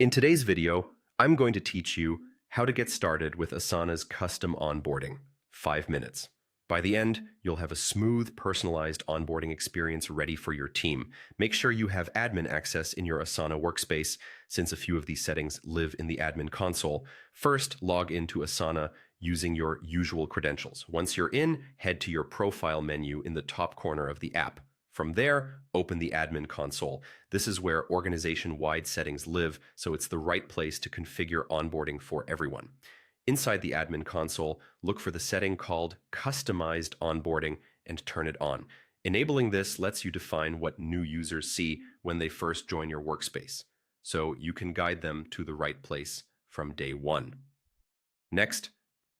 In today's video, I'm going to teach you how to get started with Asana's custom onboarding, 5 minutes. By the end, you'll have a smooth, personalized onboarding experience ready for your team. Make sure you have admin access in your Asana workspace, since a few of these settings live in the admin console. First, log into Asana using your usual credentials. Once you're in, head to your profile menu in the top corner of the app. From there, open the admin console. This is where organization-wide settings live, so it's the right place to configure onboarding for everyone. Inside the admin console, look for the setting called Customized Onboarding and turn it on. Enabling this lets you define what new users see when they first join your workspace, so you can guide them to the right place from day one. Next,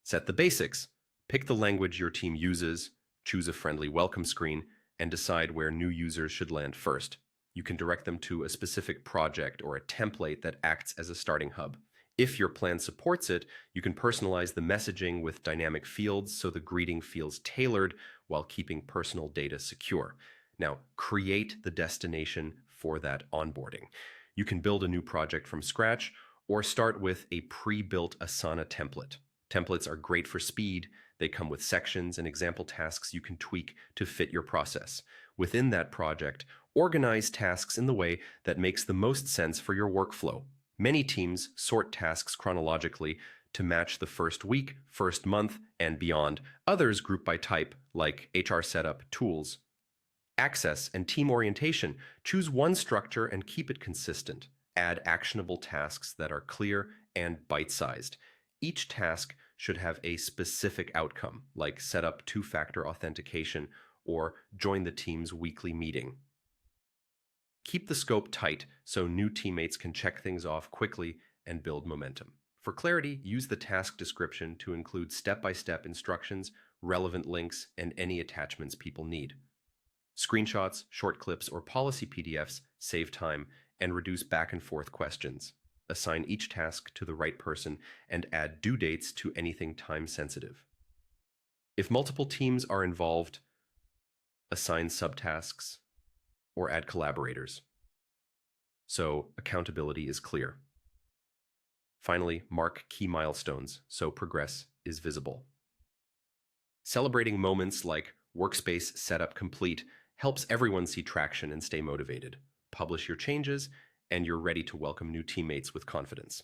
set the basics. Pick the language your team uses, choose a friendly welcome screen, and decide where new users should land first. You can direct them to a specific project or a template that acts as a starting hub. If your plan supports it, you can personalize the messaging with dynamic fields so the greeting feels tailored while keeping personal data secure. Now, create the destination for that onboarding. You can build a new project from scratch or start with a pre-built Asana template. Templates are great for speed. They come with sections and example tasks you can tweak to fit your process. Within that project, organize tasks in the way that makes the most sense for your workflow. Many teams sort tasks chronologically to match the first week, first month, and beyond. Others group by type, like HR setup, tools, access, and team orientation. Choose one structure and keep it consistent. Add actionable tasks that are clear and bite-sized. Each task should have a specific outcome, like set up two-factor authentication or join the team's weekly meeting. Keep the scope tight so new teammates can check things off quickly and build momentum. For clarity, use the task description to include step-by-step instructions, relevant links, and any attachments people need. Screenshots, short clips, or policy PDFs save time and reduce back-and-forth questions. Assign each task to the right person, and add due dates to anything time-sensitive. If multiple teams are involved, assign subtasks or add collaborators, so accountability is clear. Finally, mark key milestones so progress is visible. Celebrating moments like workspace setup complete helps everyone see traction and stay motivated. Publish your changes, and you're ready to welcome new teammates with confidence.